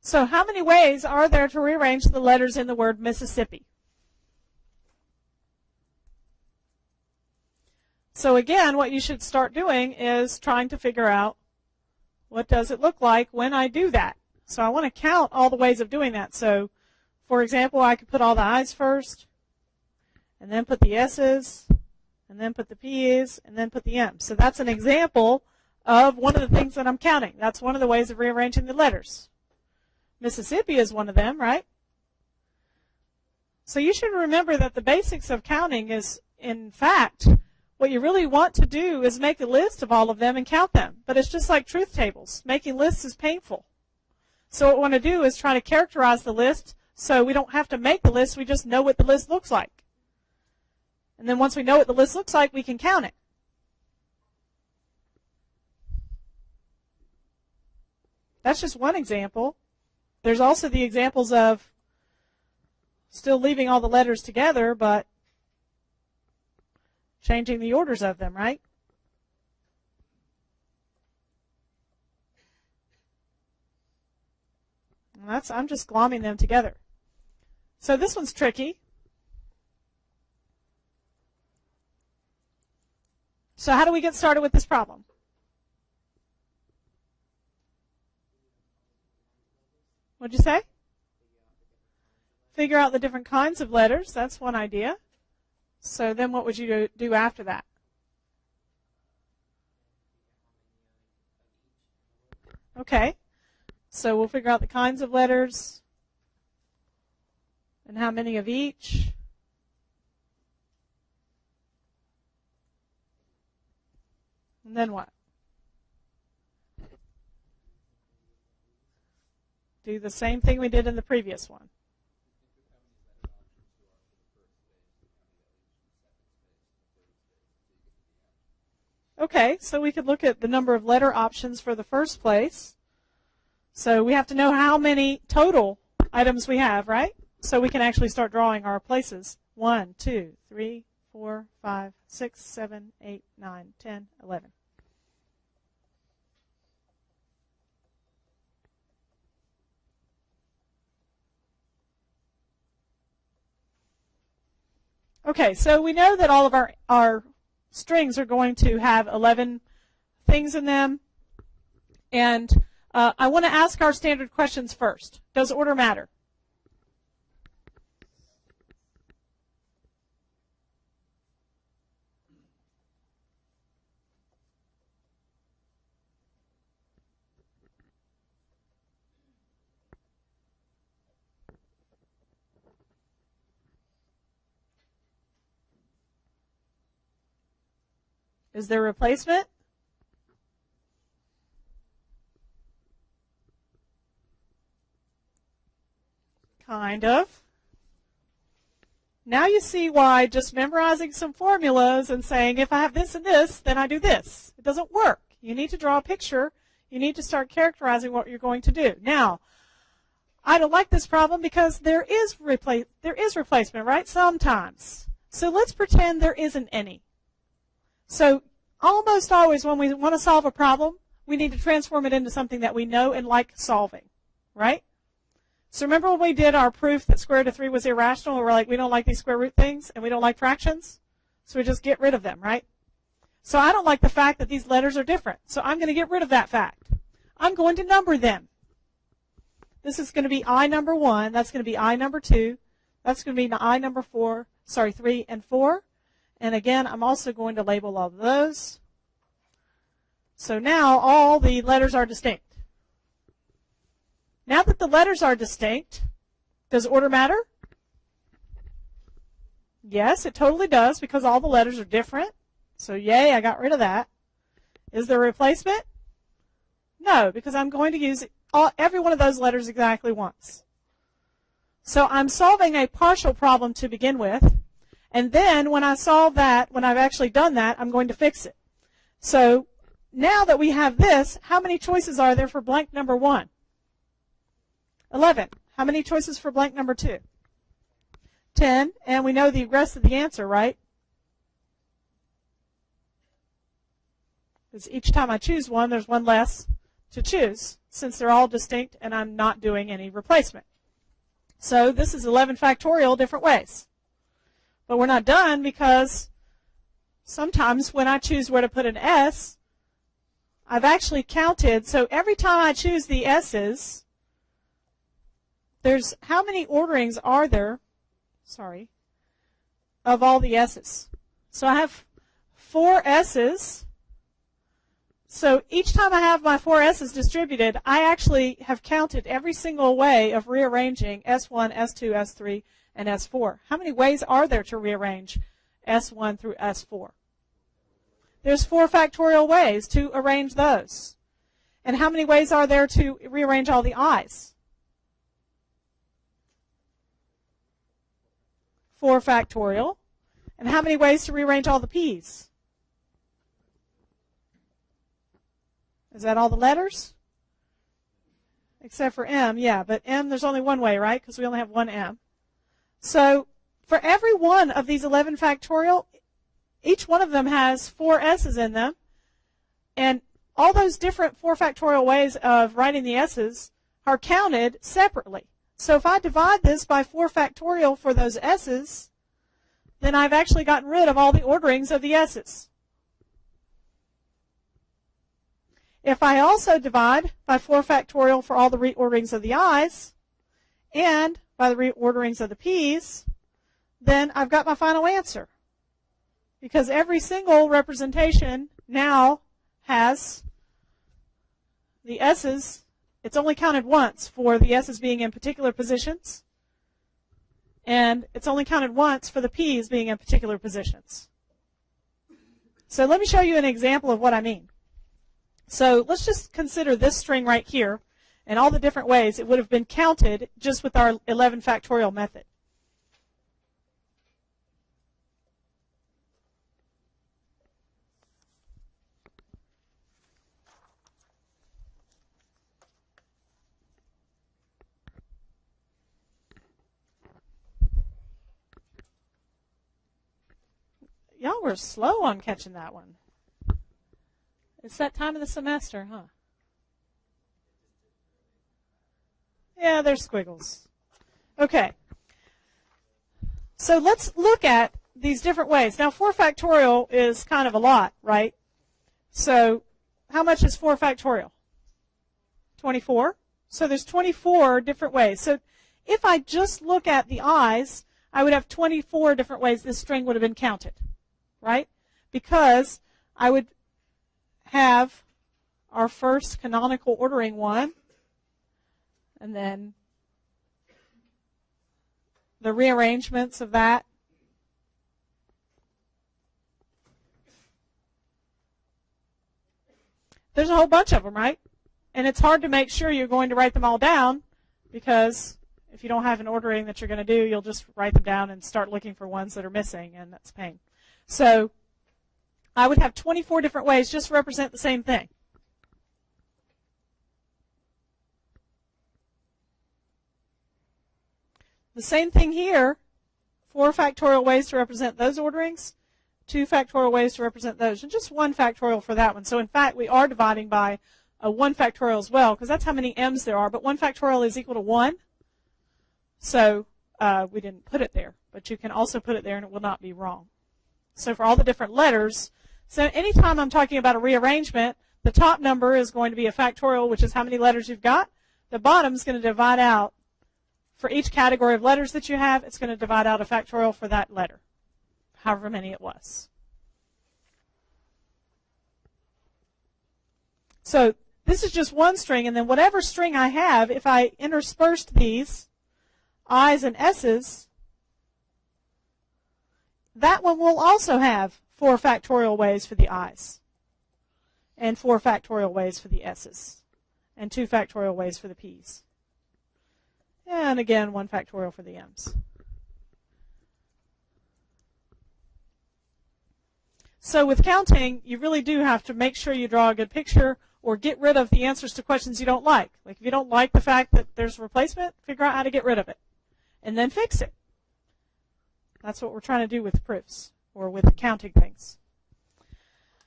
So how many ways are there to rearrange the letters in the word Mississippi? So again, what you should start doing is trying to figure out what does it look like when I do that. So I want to count all the ways of doing that. So, for example, I could put all the I's first, and then put the S's, and then put the P's, and then put the M's. So that's an example of one of the things that I'm counting. That's one of the ways of rearranging the letters. Mississippi is one of them, right? So you should remember that the basics of counting is, in fact, what you really want to do is make a list of all of them and count them. But it's just like truth tables. Making lists is painful. So what we want to do is try to characterize the list so we don't have to make the list. We just know what the list looks like. And then once we know what the list looks like, we can count it. That's just one example. There's also the examples of still leaving all the letters together, but changing the orders of them, right? And I'm just glomming them together. So this one's tricky. So how do we get started with this problem? What'd you say? Figure out the different kinds of letters. That's one idea. So then what would you do after that? Okay. So we'll figure out the kinds of letters and how many of each. And then what? Do the same thing we did in the previous one. Okay, so we could look at the number of letter options for the first place. So we have to know how many total items we have, right? So we can actually start drawing our places. 1, 2, 3, 4, 5, 6, 7, 8, 9, 10, 11. Okay, so we know that all of our strings are going to have 11 things in them. And I want to ask our standard questions first. Does order matter? Is there a replacement? Kind of. Now you see why just memorizing some formulas and saying, if I have this and this, then I do this. It doesn't work. You need to draw a picture. You need to start characterizing what you're going to do. Now, I don't like this problem because there is replacement, right? Sometimes. So let's pretend there isn't any. So almost always when we want to solve a problem, we need to transform it into something that we know and like solving, right? So remember when we did our proof that square root of 3 was irrational? We were like, we don't like these square root things, and we don't like fractions? So we just get rid of them, right? So I don't like the fact that these letters are different. So I'm going to get rid of that fact. I'm going to number them. This is going to be I number 1. That's going to be I number 2. That's going to be I number 3 and 4. And again, I'm also going to label all of those. So now all the letters are distinct. Now that the letters are distinct, does order matter? Yes, it totally does because all the letters are different. So yay, I got rid of that. Is there a replacement? No, because I'm going to use every one of those letters exactly once. So I'm solving a partial problem to begin with. And then when I solve that, when I've actually done that, I'm going to fix it. So now that we have this, how many choices are there for blank number 1? 11. How many choices for blank number 2? 10. And we know the rest of the answer, right? Because each time I choose one, there's one less to choose. since they're all distinct and I'm not doing any replacement. So this is 11 factorial different ways. But we're not done, because sometimes when I choose where to put an S, I've actually counted. So every time I choose the S's, there's how many orderings are there, of all the S's. So I have 4 S's. So each time I have my 4 S's distributed, I actually have counted every single way of rearranging S1, S2, S3, and S4. How many ways are there to rearrange S1 through S4? There's 4 factorial ways to arrange those. And how many ways are there to rearrange all the I's? 4 factorial. And how many ways to rearrange all the P's? Is that all the letters? Except for M, yeah, but M, there's only one way, right? Because we only have one M. So for every one of these 11 factorial, each one of them has 4 S's in them. And all those different 4 factorial ways of writing the S's are counted separately. So if I divide this by 4 factorial for those S's, then I've actually gotten rid of all the orderings of the S's. If I also divide by 4 factorial for all the reorderings of the I's and by the reorderings of the P's, then I've got my final answer. Because every single representation now has the S's. It's only counted once for the S's being in particular positions, and it's only counted once for the P's being in particular positions. So let me show you an example of what I mean. So let's just consider this string right here and all the different ways it would have been counted just with our 11 factorial method. Y'all were slow on catching that one. It's that time of the semester, huh? Yeah, there's squiggles. Okay. So let's look at these different ways. Now, 4 factorial is kind of a lot, right? So how much is 4 factorial? 24. So there's 24 different ways. So if I just look at the I's, I would have 24 different ways this string would have been counted, right? Because I would have our first canonical ordering 1, and then the rearrangements of that. There's a whole bunch of them, right? And it's hard to make sure you're going to write them all down, because if you don't have an ordering that you're going to do, you'll just write them down and start looking for ones that are missing, and that's pain. So I would have 24 different ways just to represent the same thing. The same thing here, 4 factorial ways to represent those orderings, 2 factorial ways to represent those, and just 1 factorial for that one. So in fact, we are dividing by a 1 factorial as well, because that's how many M's there are, but 1 factorial is equal to 1. So we didn't put it there, but you can also put it there and it will not be wrong. So for all the different letters, so anytime I'm talking about a rearrangement, the top number is going to be a factorial, which is how many letters you've got. The bottom is going to divide out, for each category of letters that you have, it's going to divide out a factorial for that letter, however many it was. So this is just one string, and then whatever string I have, if I interspersed these I's and S's, that one will also have 4 factorial ways for the I's, and 4 factorial ways for the S's, and 2 factorial ways for the P's. And again, 1 factorial for the M's. So with counting, you really do have to make sure you draw a good picture or get rid of the answers to questions you don't like. Like if you don't like the fact that there's a replacement, figure out how to get rid of it and then fix it. That's what we're trying to do with proofs or with counting things.